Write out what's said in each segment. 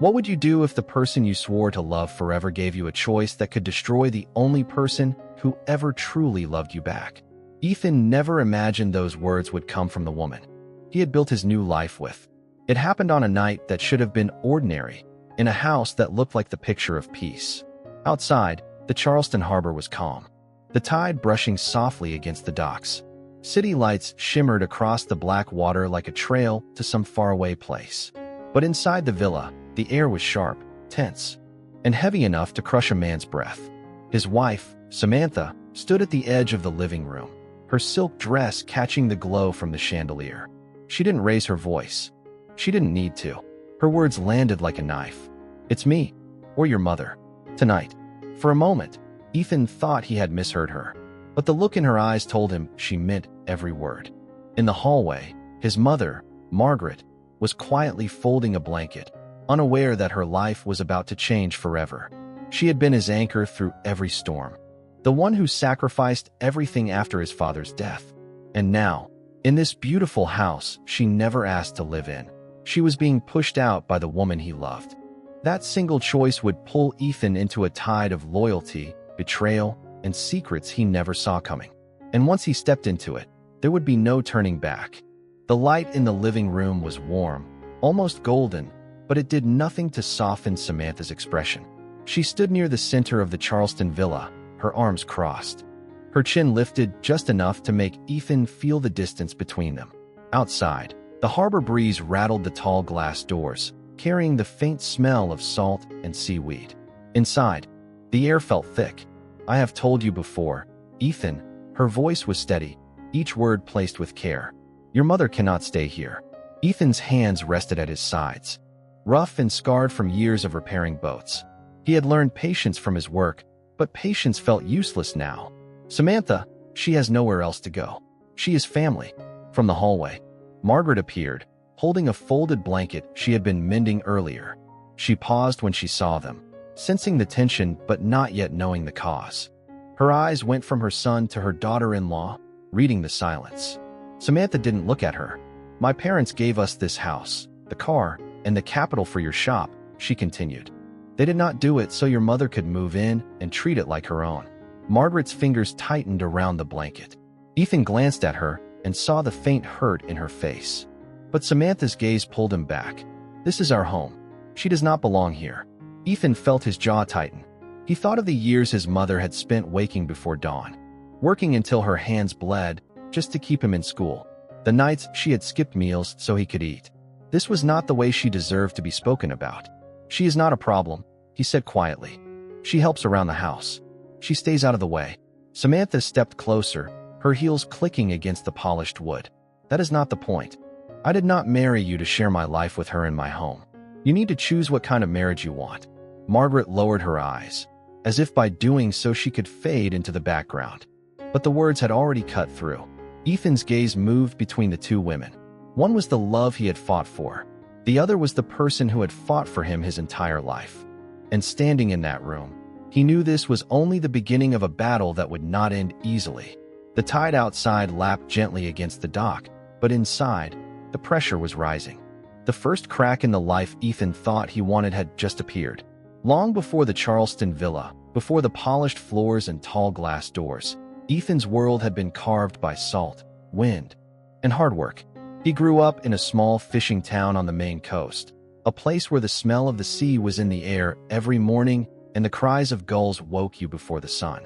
What would you do if the person you swore to love forever gave you a choice that could destroy the only person who ever truly loved you back? Ethan never imagined those words would come from the woman he had built his new life with. It happened on a night that should have been ordinary, in a house that looked like the picture of peace. Outside, the Charleston harbor was calm, the tide brushing softly against the docks. City lights shimmered across the black water like a trail to some faraway place. But inside the villa, the air was sharp, tense, and heavy enough to crush a man's breath. His wife, Samantha, stood at the edge of the living room, her silk dress catching the glow from the chandelier. She didn't raise her voice. She didn't need to. Her words landed like a knife. "It's me, or your mother, tonight." For a moment, Ethan thought he had misheard her, but the look in her eyes told him she meant every word. In the hallway, his mother, Margaret, was quietly folding a blanket, unaware that her life was about to change forever. She had been his anchor through every storm, the one who sacrificed everything after his father's death. And now, in this beautiful house she never asked to live in, she was being pushed out by the woman he loved. That single choice would pull Ethan into a tide of loyalty, betrayal, and secrets he never saw coming. And once he stepped into it, there would be no turning back. The light in the living room was warm, almost golden, but it did nothing to soften Samantha's expression. She stood near the center of the Charleston villa, her arms crossed. Her chin lifted just enough to make Ethan feel the distance between them. Outside, the harbor breeze rattled the tall glass doors, carrying the faint smell of salt and seaweed. Inside, the air felt thick. "I have told you before, Ethan." Her voice was steady, each word placed with care. "Your mother cannot stay here." Ethan's hands rested at his sides, rough and scarred from years of repairing boats. He had learned patience from his work, but patience felt useless now. "Samantha, she has nowhere else to go. She is family." From the hallway, Margaret appeared, holding a folded blanket she had been mending earlier. She paused when she saw them, sensing the tension but not yet knowing the cause. Her eyes went from her son to her daughter-in-law, reading the silence. Samantha didn't look at her. "My parents gave us this house, the car, and the capital for your shop," she continued. "They did not do it so your mother could move in and treat it like her own." Margaret's fingers tightened around the blanket. Ethan glanced at her and saw the faint hurt in her face. But Samantha's gaze pulled him back. "This is our home. She does not belong here." Ethan felt his jaw tighten. He thought of the years his mother had spent waking before dawn, working until her hands bled just to keep him in school. The nights she had skipped meals so he could eat. This was not the way she deserved to be spoken about. "She is not a problem," he said quietly. "She helps around the house. She stays out of the way." Samantha stepped closer, her heels clicking against the polished wood. "That is not the point. I did not marry you to share my life with her in my home. You need to choose what kind of marriage you want." Margaret lowered her eyes, as if by doing so she could fade into the background. But the words had already cut through. Ethan's gaze moved between the two women. One was the love he had fought for. The other was the person who had fought for him his entire life. And standing in that room, he knew this was only the beginning of a battle that would not end easily. The tide outside lapped gently against the dock, but inside, the pressure was rising. The first crack in the life Ethan thought he wanted had just appeared. Long before the Charleston villa, before the polished floors and tall glass doors, Ethan's world had been carved by salt, wind, and hard work. He grew up in a small fishing town on the Maine coast, a place where the smell of the sea was in the air every morning and the cries of gulls woke you before the sun.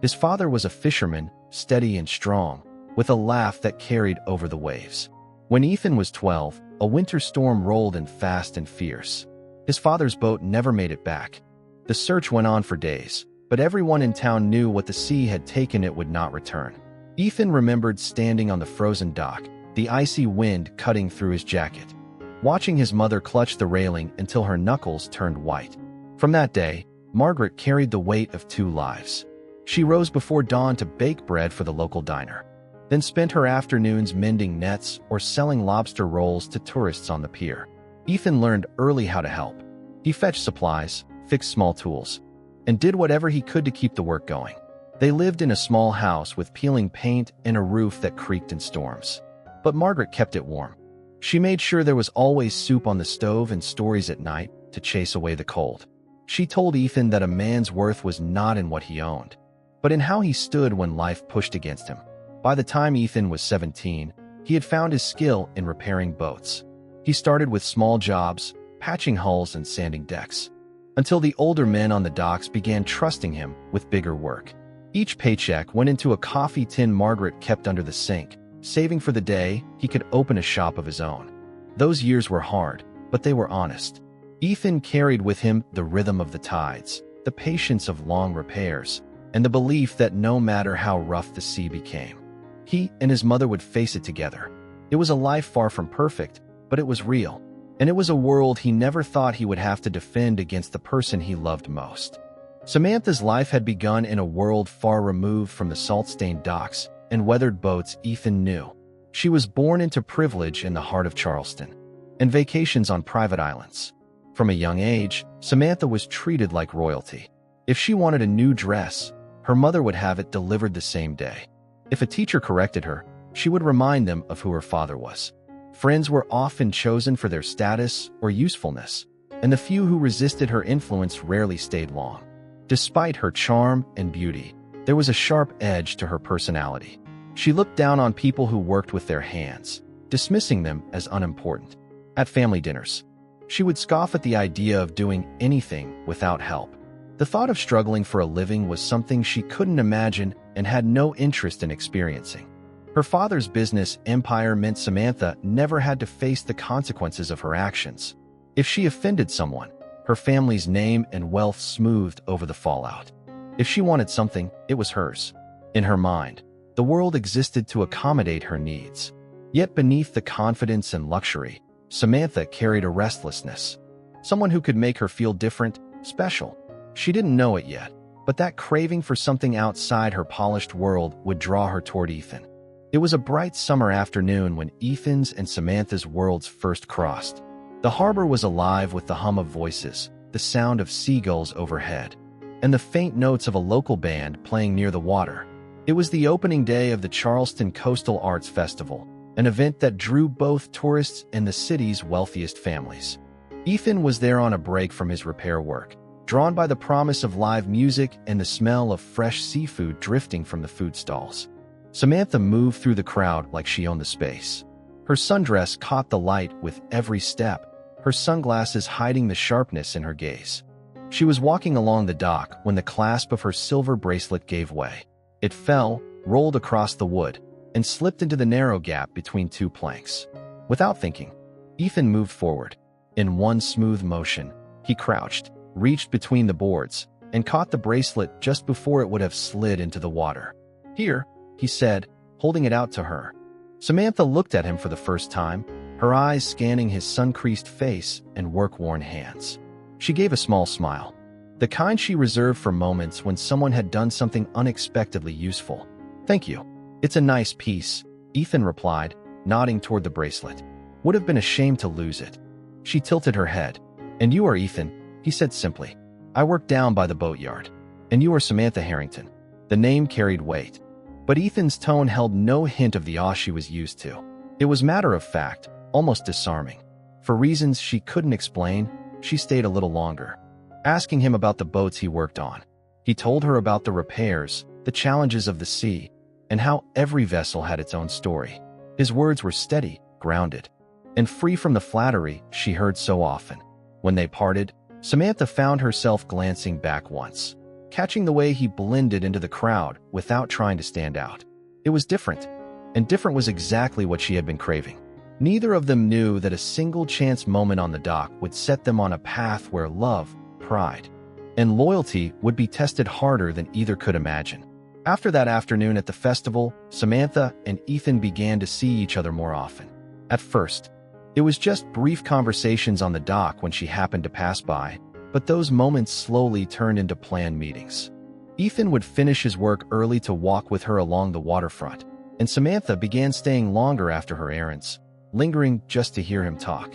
His father was a fisherman, steady and strong, with a laugh that carried over the waves. When Ethan was 12, a winter storm rolled in fast and fierce. His father's boat never made it back. The search went on for days, but everyone in town knew what the sea had taken it would not return. Ethan remembered standing on the frozen dock, the icy wind cutting through his jacket, watching his mother clutch the railing until her knuckles turned white. From that day, Margaret carried the weight of two lives. She rose before dawn to bake bread for the local diner, then spent her afternoons mending nets or selling lobster rolls to tourists on the pier. Ethan learned early how to help. He fetched supplies, fixed small tools, and did whatever he could to keep the work going. They lived in a small house with peeling paint and a roof that creaked in storms. But Margaret kept it warm. She made sure there was always soup on the stove and stories at night, to chase away the cold. She told Ethan that a man's worth was not in what he owned, but in how he stood when life pushed against him. By the time Ethan was 17, he had found his skill in repairing boats. He started with small jobs, patching hulls and sanding decks, until the older men on the docks began trusting him with bigger work. Each paycheck went into a coffee tin Margaret kept under the sink, saving for the day he could open a shop of his own. Those years were hard, but they were honest. Ethan carried with him the rhythm of the tides, the patience of long repairs, and the belief that no matter how rough the sea became, he and his mother would face it together. It was a life far from perfect, but it was real, and it was a world he never thought he would have to defend against the person he loved most. Samantha's life had begun in a world far removed from the salt-stained docks and weathered boats Ethan knew. She was born into privilege in the heart of Charleston, and vacations on private islands. From a young age, Samantha was treated like royalty. If she wanted a new dress, her mother would have it delivered the same day. If a teacher corrected her, she would remind them of who her father was. Friends were often chosen for their status or usefulness, and the few who resisted her influence rarely stayed long. Despite her charm and beauty, there was a sharp edge to her personality. She looked down on people who worked with their hands, dismissing them as unimportant. At family dinners, she would scoff at the idea of doing anything without help. The thought of struggling for a living was something she couldn't imagine and had no interest in experiencing. Her father's business empire meant Samantha never had to face the consequences of her actions. If she offended someone, her family's name and wealth smoothed over the fallout. If she wanted something, it was hers. In her mind, the world existed to accommodate her needs. Yet beneath the confidence and luxury, Samantha carried a restlessness. Someone who could make her feel different, special. She didn't know it yet, but that craving for something outside her polished world would draw her toward Ethan. It was a bright summer afternoon when Ethan's and Samantha's worlds first crossed. The harbor was alive with the hum of voices, the sound of seagulls overhead, and the faint notes of a local band playing near the water. It was the opening day of the Charleston Coastal Arts Festival, an event that drew both tourists and the city's wealthiest families. Ethan was there on a break from his repair work, drawn by the promise of live music and the smell of fresh seafood drifting from the food stalls. Samantha moved through the crowd like she owned the space. Her sundress caught the light with every step, her sunglasses hiding the sharpness in her gaze. She was walking along the dock when the clasp of her silver bracelet gave way. It fell, rolled across the wood, and slipped into the narrow gap between two planks. Without thinking, Ethan moved forward. In one smooth motion, he crouched, reached between the boards, and caught the bracelet just before it would have slid into the water. "Here," he said, holding it out to her. Samantha looked at him for the first time, her eyes scanning his sun-creased face and work-worn hands. She gave a small smile, the kind she reserved for moments when someone had done something unexpectedly useful. "Thank you. It's a nice piece," Ethan replied, nodding toward the bracelet. "Would have been a shame to lose it." She tilted her head. "And you are Ethan," he said simply. "I work down by the boatyard. And you are Samantha Harrington." The name carried weight, but Ethan's tone held no hint of the awe she was used to. It was matter-of-fact, almost disarming. For reasons she couldn't explain, she stayed a little longer, asking him about the boats he worked on. He told her about the repairs, the challenges of the sea, and how every vessel had its own story. His words were steady, grounded, and free from the flattery she heard so often. When they parted, Samantha found herself glancing back once, catching the way he blended into the crowd without trying to stand out. It was different, and different was exactly what she had been craving. Neither of them knew that a single chance moment on the dock would set them on a path where love, pride, and loyalty would be tested harder than either could imagine. After that afternoon at the festival, Samantha and Ethan began to see each other more often. At first, it was just brief conversations on the dock when she happened to pass by, but those moments slowly turned into planned meetings. Ethan would finish his work early to walk with her along the waterfront, and Samantha began staying longer after her errands, lingering just to hear him talk.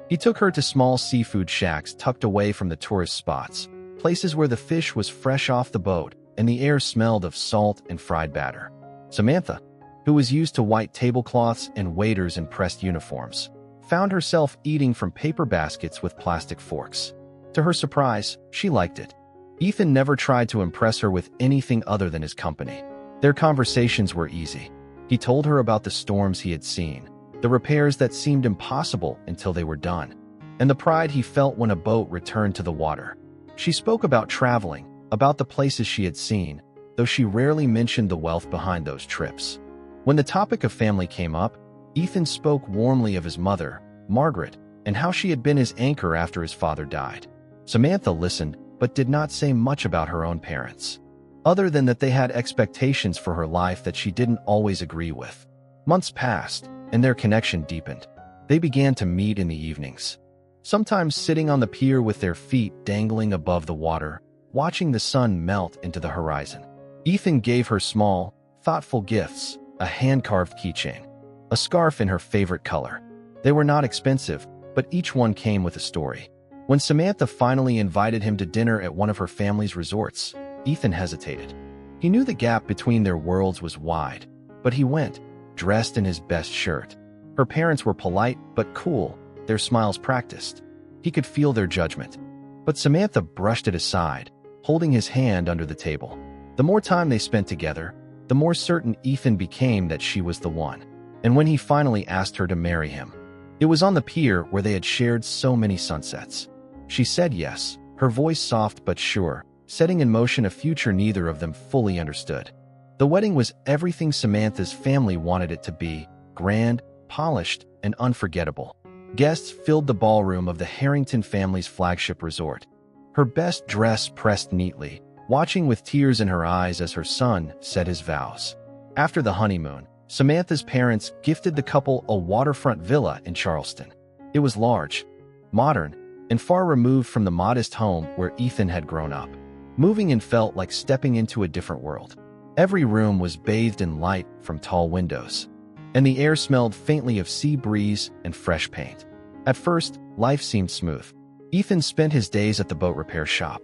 He took her to small seafood shacks tucked away from the tourist spots, places where the fish was fresh off the boat and the air smelled of salt and fried batter. Samantha, who was used to white tablecloths and waiters in pressed uniforms, found herself eating from paper baskets with plastic forks. To her surprise, she liked it. Ethan never tried to impress her with anything other than his company. Their conversations were easy. He told her about the storms he had seen, the repairs that seemed impossible until they were done, and the pride he felt when a boat returned to the water. She spoke about traveling, about the places she had seen, though she rarely mentioned the wealth behind those trips. When the topic of family came up, Ethan spoke warmly of his mother, Margaret, and how she had been his anchor after his father died. Samantha listened, but did not say much about her own parents, other than that they had expectations for her life that she didn't always agree with. Months passed, and their connection deepened. They began to meet in the evenings, sometimes sitting on the pier with their feet dangling above the water, watching the sun melt into the horizon. Ethan gave her small, thoughtful gifts, a hand-carved keychain, a scarf in her favorite color. They were not expensive, but each one came with a story. When Samantha finally invited him to dinner at one of her family's resorts, Ethan hesitated. He knew the gap between their worlds was wide, but he went, dressed in his best shirt. Her parents were polite but cool, their smiles practiced. He could feel their judgment. But Samantha brushed it aside, holding his hand under the table. The more time they spent together, the more certain Ethan became that she was the one. And when he finally asked her to marry him, it was on the pier where they had shared so many sunsets. She said yes, her voice soft but sure, setting in motion a future neither of them fully understood. The wedding was everything Samantha's family wanted it to be: grand, polished, and unforgettable. Guests filled the ballroom of the Harrington family's flagship resort. Her best dress pressed neatly, watching with tears in her eyes as her son said his vows. After the honeymoon, Samantha's parents gifted the couple a waterfront villa in Charleston. It was large, modern, and far removed from the modest home where Ethan had grown up. Moving in felt like stepping into a different world. Every room was bathed in light from tall windows, and the air smelled faintly of sea breeze and fresh paint. At first, life seemed smooth. Ethan spent his days at the boat repair shop,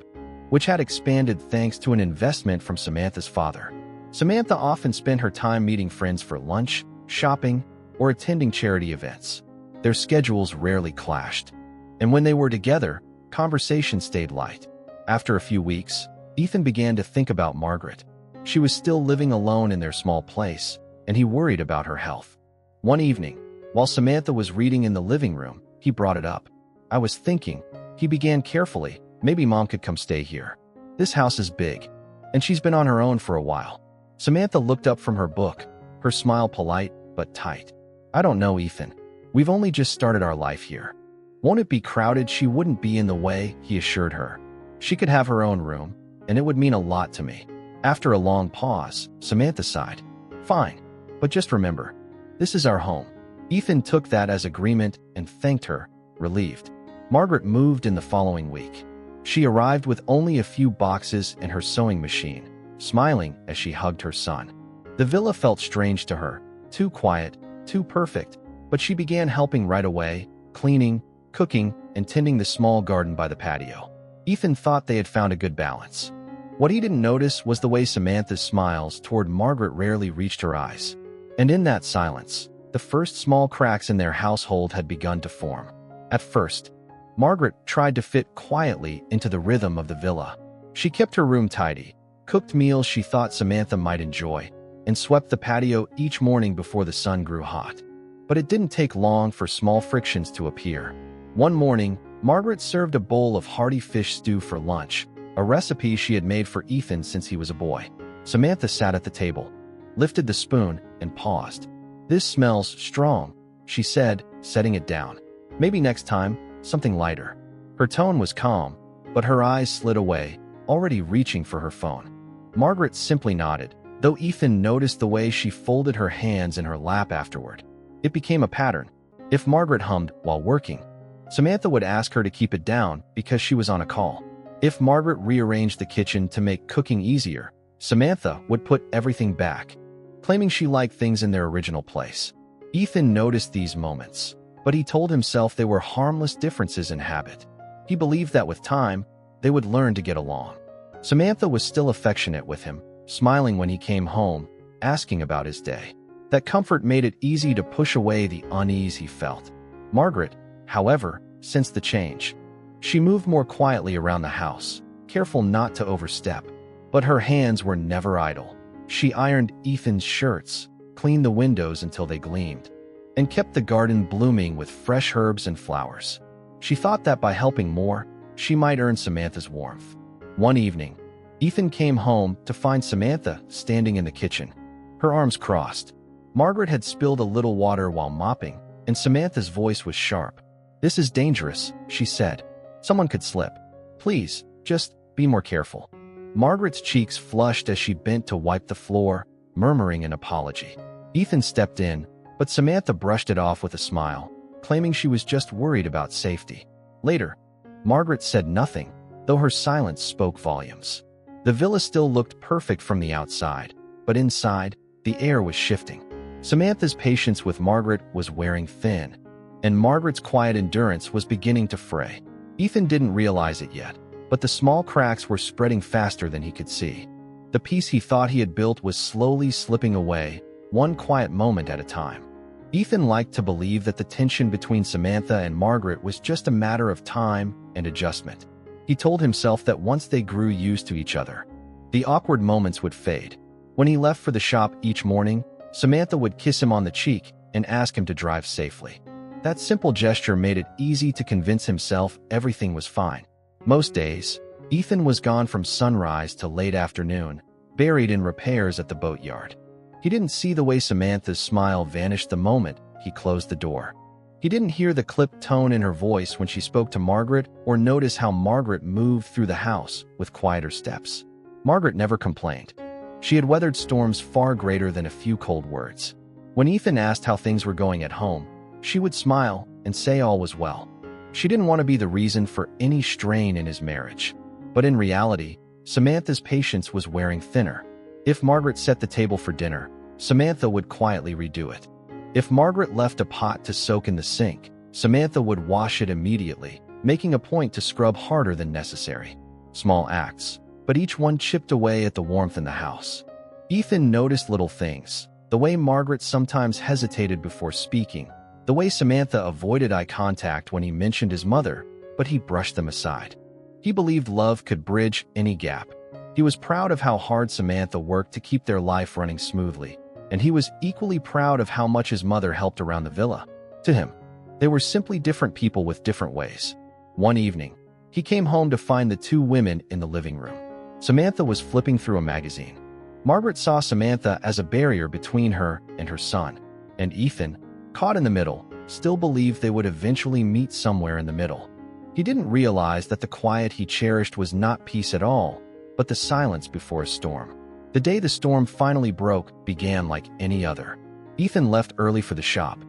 which had expanded thanks to an investment from Samantha's father. Samantha often spent her time meeting friends for lunch, shopping, or attending charity events. Their schedules rarely clashed, and when they were together, conversation stayed light. After a few weeks, Ethan began to think about Margaret. She was still living alone in their small place, and he worried about her health. One evening, while Samantha was reading in the living room, he brought it up. "I was thinking," he began carefully, "maybe Mom could come stay here. This house is big, and she's been on her own for a while." Samantha looked up from her book, her smile polite but tight. "I don't know, Ethan. We've only just started our life here. Won't it be crowded?" "She wouldn't be in the way," he assured her. "She could have her own room, and it would mean a lot to me." After a long pause, Samantha sighed. "Fine, but just remember, this is our home." Ethan took that as agreement and thanked her, relieved. Margaret moved in the following week. She arrived with only a few boxes and her sewing machine, smiling as she hugged her son. The villa felt strange to her, too quiet, too perfect, but she began helping right away, cleaning, cooking, and tending the small garden by the patio. Ethan thought they had found a good balance. What he didn't notice was the way Samantha's smiles toward Margaret rarely reached her eyes. And in that silence, the first small cracks in their household had begun to form. At first, Margaret tried to fit quietly into the rhythm of the villa. She kept her room tidy, cooked meals she thought Samantha might enjoy, and swept the patio each morning before the sun grew hot. But it didn't take long for small frictions to appear. One morning, Margaret served a bowl of hearty fish stew for lunch, a recipe she had made for Ethan since he was a boy. Samantha sat at the table, lifted the spoon, and paused. "This smells strong," she said, setting it down. "Maybe next time, something lighter." Her tone was calm, but her eyes slid away, already reaching for her phone. Margaret simply nodded, though Ethan noticed the way she folded her hands in her lap afterward. It became a pattern. If Margaret hummed while working, Samantha would ask her to keep it down because she was on a call. If Margaret rearranged the kitchen to make cooking easier, Samantha would put everything back, claiming she liked things in their original place. Ethan noticed these moments, but he told himself they were harmless differences in habit. He believed that with time, they would learn to get along. Samantha was still affectionate with him, smiling when he came home, asking about his day. That comfort made it easy to push away the unease he felt. Margaret, however, sensed the change. She moved more quietly around the house, careful not to overstep. But her hands were never idle. She ironed Ethan's shirts, cleaned the windows until they gleamed, and kept the garden blooming with fresh herbs and flowers. She thought that by helping more, she might earn Samantha's warmth. One evening, Ethan came home to find Samantha standing in the kitchen, her arms crossed. Margaret had spilled a little water while mopping, and Samantha's voice was sharp. "This is dangerous," she said. "Someone could slip. Please, just be more careful." Margaret's cheeks flushed as she bent to wipe the floor, murmuring an apology. Ethan stepped in, but Samantha brushed it off with a smile, claiming she was just worried about safety. Later, Margaret said nothing, though her silence spoke volumes. The villa still looked perfect from the outside, but inside, the air was shifting. Samantha's patience with Margaret was wearing thin, and Margaret's quiet endurance was beginning to fray. Ethan didn't realize it yet, but the small cracks were spreading faster than he could see. The peace he thought he had built was slowly slipping away, one quiet moment at a time. Ethan liked to believe that the tension between Samantha and Margaret was just a matter of time and adjustment. He told himself that once they grew used to each other, the awkward moments would fade. When he left for the shop each morning, Samantha would kiss him on the cheek and ask him to drive safely. That simple gesture made it easy to convince himself everything was fine. Most days, Ethan was gone from sunrise to late afternoon, buried in repairs at the boatyard. He didn't see the way Samantha's smile vanished the moment he closed the door. He didn't hear the clipped tone in her voice when she spoke to Margaret or notice how Margaret moved through the house with quieter steps. Margaret never complained. She had weathered storms far greater than a few cold words. When Ethan asked how things were going at home, she would smile and say all was well. She didn't want to be the reason for any strain in his marriage. But in reality, Samantha's patience was wearing thinner. If Margaret set the table for dinner, Samantha would quietly redo it. If Margaret left a pot to soak in the sink, Samantha would wash it immediately, making a point to scrub harder than necessary. Small acts, but each one chipped away at the warmth in the house. Ethan noticed little things, the way Margaret sometimes hesitated before speaking, the way Samantha avoided eye contact when he mentioned his mother, but he brushed them aside. He believed love could bridge any gap. He was proud of how hard Samantha worked to keep their life running smoothly, and he was equally proud of how much his mother helped around the villa. To him, they were simply different people with different ways. One evening, he came home to find the two women in the living room. Samantha was flipping through a magazine. Margaret saw Samantha as a barrier between her and her son, and Ethan, caught in the middle, still believed they would eventually meet somewhere in the middle. He didn't realize that the quiet he cherished was not peace at all, but the silence before a storm. The day the storm finally broke began like any other. Ethan left early for the shop,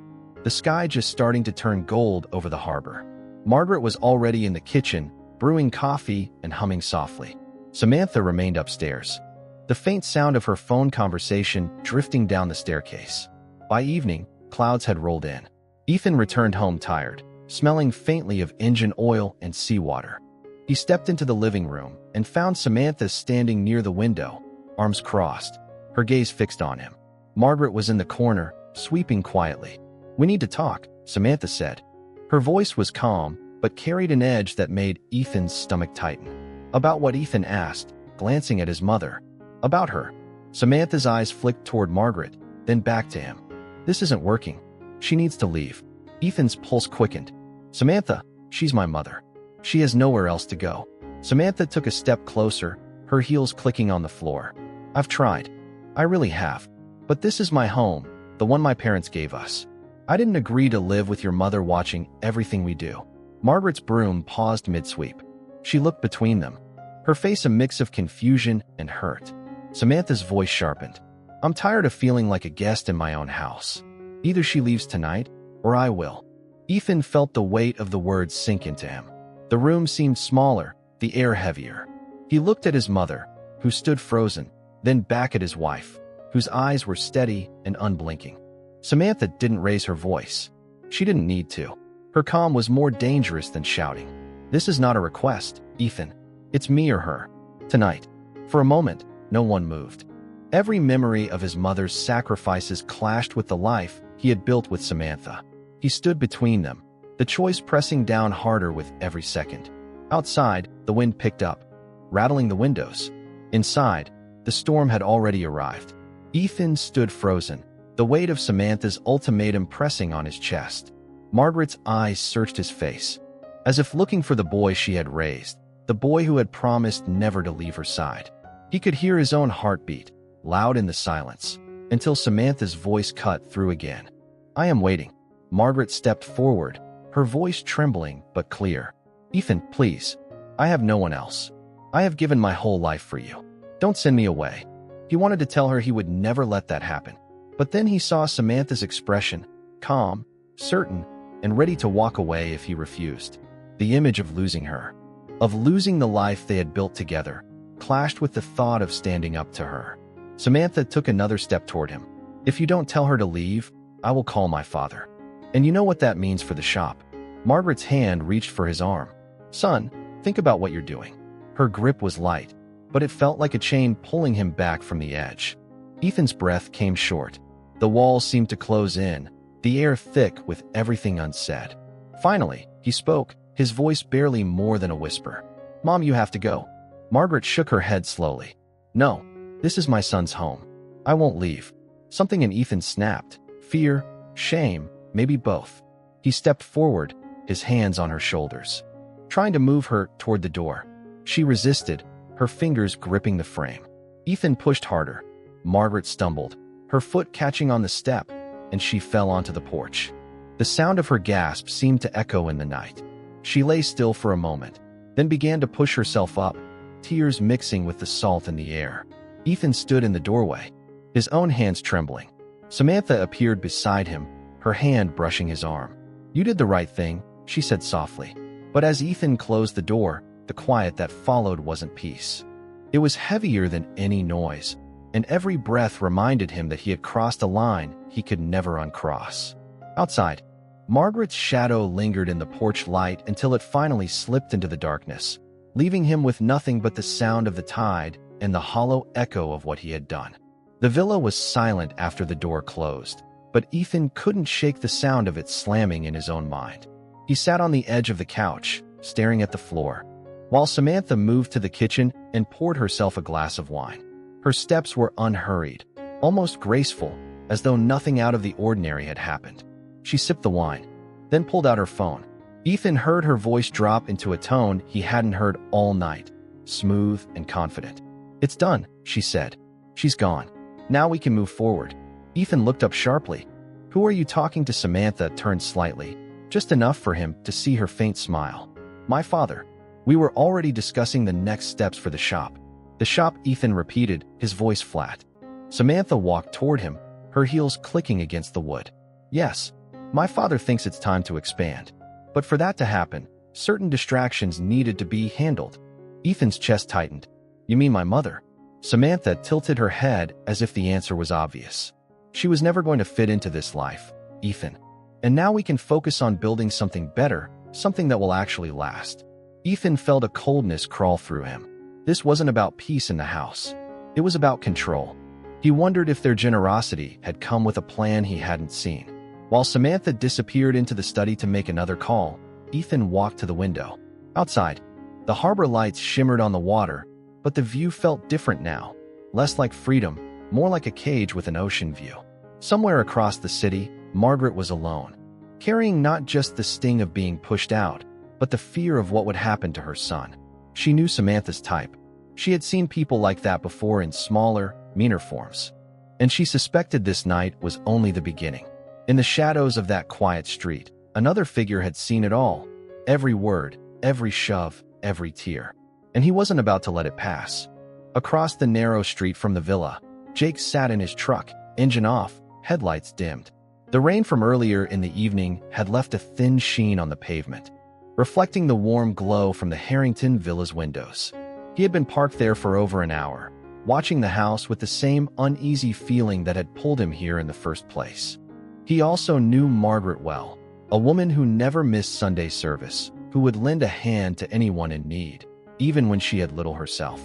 the sky just starting to turn gold over the harbor. Margaret was already in the kitchen, brewing coffee and humming softly. Samantha remained upstairs, the faint sound of her phone conversation drifting down the staircase. By evening, clouds had rolled in. Ethan returned home tired, smelling faintly of engine oil and seawater. He stepped into the living room and found Samantha standing near the window, arms crossed, her gaze fixed on him. Margaret was in the corner, sweeping quietly. "We need to talk," Samantha said. Her voice was calm, but carried an edge that made Ethan's stomach tighten. About what? Ethan asked, glancing at his mother. About her. Samantha's eyes flicked toward Margaret, then back to him. "This isn't working. She needs to leave." Ethan's pulse quickened. "Samantha, she's my mother. She has nowhere else to go." Samantha took a step closer, her heels clicking on the floor. "I've tried. I really have. But this is my home, the one my parents gave us. I didn't agree to live with your mother watching everything we do." Margaret's broom paused mid-sweep. She looked between them, her face a mix of confusion and hurt. Samantha's voice sharpened. "I'm tired of feeling like a guest in my own house. Either she leaves tonight, or I will." Ethan felt the weight of the words sink into him. The room seemed smaller, the air heavier. He looked at his mother, who stood frozen, then back at his wife, whose eyes were steady and unblinking. Samantha didn't raise her voice. She didn't need to. Her calm was more dangerous than shouting. "This is not a request, Ethan. It's me or her. Tonight." For a moment, no one moved. Every memory of his mother's sacrifices clashed with the life he had built with Samantha. He stood between them, the choice pressing down harder with every second. Outside, the wind picked up, rattling the windows. Inside, the storm had already arrived. Ethan stood frozen, the weight of Samantha's ultimatum pressing on his chest. Margaret's eyes searched his face, as if looking for the boy she had raised, the boy who had promised never to leave her side. He could hear his own heartbeat, loud in the silence, until Samantha's voice cut through again. "I am waiting." Margaret stepped forward, her voice trembling but clear. "Ethan, please. I have no one else. I have given my whole life for you. Don't send me away." He wanted to tell her he would never let that happen. But then he saw Samantha's expression, calm, certain, and ready to walk away if he refused. The image of losing her, of losing the life they had built together, clashed with the thought of standing up to her. Samantha took another step toward him. "If you don't tell her to leave, I will call my father. And you know what that means for the shop." Margaret's hand reached for his arm. "Son, think about what you're doing." Her grip was light, but it felt like a chain pulling him back from the edge. Ethan's breath came short. The walls seemed to close in, the air thick with everything unsaid. Finally, he spoke, his voice barely more than a whisper. "Mom, you have to go." Margaret shook her head slowly. "No, this is my son's home. I won't leave." Something in Ethan snapped. Fear, shame, maybe both. He stepped forward, his hands on her shoulders, trying to move her toward the door. She resisted, her fingers gripping the frame. Ethan pushed harder. Margaret stumbled, her foot catching on the step, and she fell onto the porch. The sound of her gasp seemed to echo in the night. She lay still for a moment, then began to push herself up, tears mixing with the salt in the air. Ethan stood in the doorway, his own hands trembling. Samantha appeared beside him, her hand brushing his arm. "You did the right thing," she said softly. But as Ethan closed the door, the quiet that followed wasn't peace. It was heavier than any noise, and every breath reminded him that he had crossed a line he could never uncross. Outside, Margaret's shadow lingered in the porch light until it finally slipped into the darkness, leaving him with nothing but the sound of the tide and the hollow echo of what he had done. The villa was silent after the door closed, but Ethan couldn't shake the sound of it slamming in his own mind. He sat on the edge of the couch, staring at the floor, while Samantha moved to the kitchen and poured herself a glass of wine. Her steps were unhurried, almost graceful, as though nothing out of the ordinary had happened. She sipped the wine, then pulled out her phone. Ethan heard her voice drop into a tone he hadn't heard all night, smooth and confident. "It's done," she said. "She's gone. Now we can move forward." Ethan looked up sharply. "Who are you talking to?" Samantha turned slightly, just enough for him to see her faint smile. "My father." We were already discussing the next steps for the shop. "The shop," Ethan repeated, his voice flat. Samantha walked toward him, her heels clicking against the wood. "Yes, my father thinks it's time to expand. But for that to happen, certain distractions needed to be handled." Ethan's chest tightened. "You mean my mother?" Samantha tilted her head as if the answer was obvious. "She was never going to fit into this life, Ethan. And now we can focus on building something better, something that will actually last." Ethan felt a coldness crawl through him. This wasn't about peace in the house. It was about control. He wondered if their generosity had come with a plan he hadn't seen. While Samantha disappeared into the study to make another call, Ethan walked to the window. Outside, the harbor lights shimmered on the water, but the view felt different now, less like freedom, more like a cage with an ocean view. Somewhere across the city, Margaret was alone, carrying not just the sting of being pushed out, but the fear of what would happen to her son. She knew Samantha's type. She had seen people like that before in smaller, meaner forms. And she suspected this night was only the beginning. In the shadows of that quiet street, another figure had seen it all. Every word, every shove, every tear. And he wasn't about to let it pass. Across the narrow street from the villa, Jake sat in his truck, engine off, headlights dimmed. The rain from earlier in the evening had left a thin sheen on the pavement, reflecting the warm glow from the Harrington Villa's windows. He had been parked there for over an hour, watching the house with the same uneasy feeling that had pulled him here in the first place. He also knew Margaret well, a woman who never missed Sunday service, who would lend a hand to anyone in need, even when she had little herself.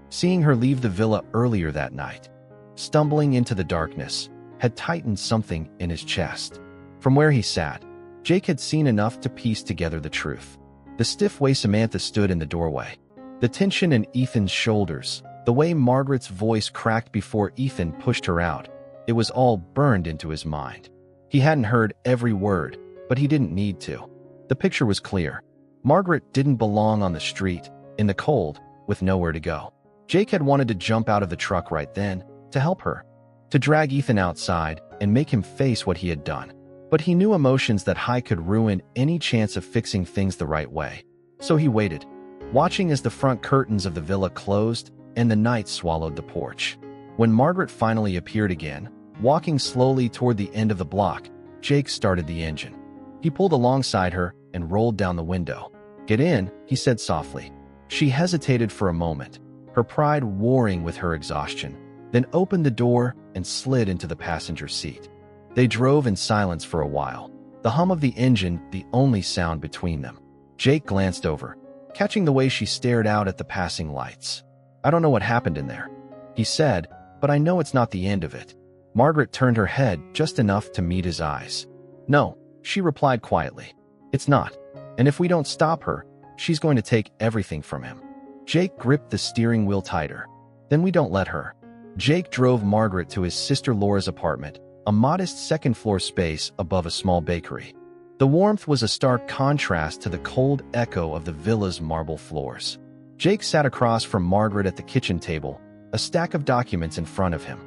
Seeing her leave the villa earlier that night, stumbling into the darkness, had tightened something in his chest. From where he sat, Jake had seen enough to piece together the truth. the stiff way Samantha stood in the doorway, the tension in Ethan's shoulders, the way Margaret's voice cracked before Ethan pushed her out. It was all burned into his mind. He hadn't heard every word, but he didn't need to. The picture was clear. Margaret didn't belong on the street, in the cold, with nowhere to go. Jake had wanted to jump out of the truck right then, to help her, to drag Ethan outside and make him face what he had done. But he knew emotions that high could ruin any chance of fixing things the right way. So he waited, watching as the front curtains of the villa closed and the night swallowed the porch. When Margaret finally appeared again, walking slowly toward the end of the block, Jake started the engine. He pulled alongside her and rolled down the window. "Get in," he said softly. She hesitated for a moment, her pride warring with her exhaustion, then opened the door and slid into the passenger seat. They drove in silence for a while, the hum of the engine the only sound between them. Jake glanced over, catching the way she stared out at the passing lights. "I don't know what happened in there," he said, "but I know it's not the end of it." Margaret turned her head just enough to meet his eyes. "No," she replied quietly. "It's not. And if we don't stop her, she's going to take everything from him." Jake gripped the steering wheel tighter. "Then we don't let her." Jake drove Margaret to his sister Laura's apartment, a modest second-floor space above a small bakery. The warmth was a stark contrast to the cold echo of the villa's marble floors. Jake sat across from Margaret at the kitchen table, a stack of documents in front of him.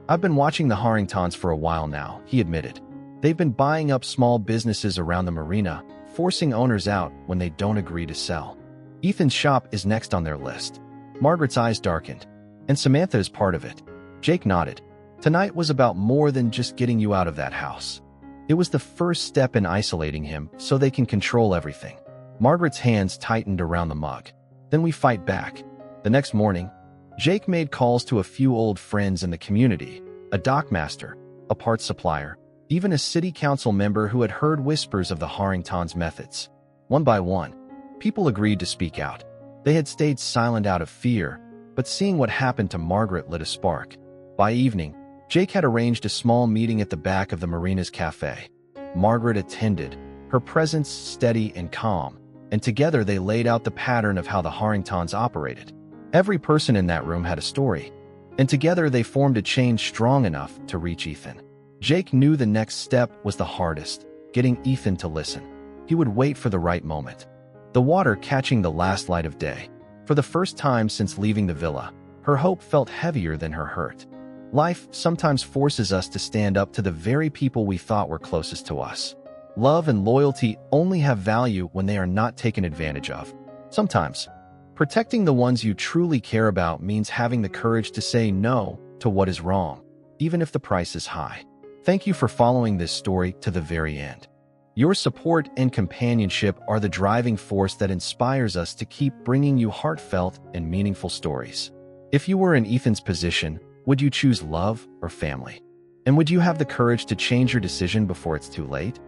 "I've been watching the Harringtons for a while now," he admitted. "They've been buying up small businesses around the marina, forcing owners out when they don't agree to sell. Ethan's shop is next on their list." Margaret's eyes darkened. "And Samantha is part of it." Jake nodded. "Tonight was about more than just getting you out of that house. It was the first step in isolating him so they can control everything." Margaret's hands tightened around the mug. "Then we fight back." The next morning, Jake made calls to a few old friends in the community, a dockmaster, a parts supplier, even a city council member who had heard whispers of the Harringtons' methods. One by one, people agreed to speak out. They had stayed silent out of fear, but seeing what happened to Margaret lit a spark. By evening, Jake had arranged a small meeting at the back of the marina's cafe. Margaret attended, her presence steady and calm, and together they laid out the pattern of how the Harringtons operated. Every person in that room had a story, and together they formed a chain strong enough to reach Ethan. Jake knew the next step was the hardest, getting Ethan to listen. He would wait for the right moment. The water catching the last light of day. For the first time since leaving the villa, her hope felt heavier than her hurt. Life sometimes forces us to stand up to the very people we thought were closest to us. Love and loyalty only have value when they are not taken advantage of. Sometimes, protecting the ones you truly care about means having the courage to say no to what is wrong, even if the price is high. Thank you for following this story to the very end. Your support and companionship are the driving force that inspires us to keep bringing you heartfelt and meaningful stories. If you were in Ethan's position, would you choose love or family? And would you have the courage to change your decision before it's too late?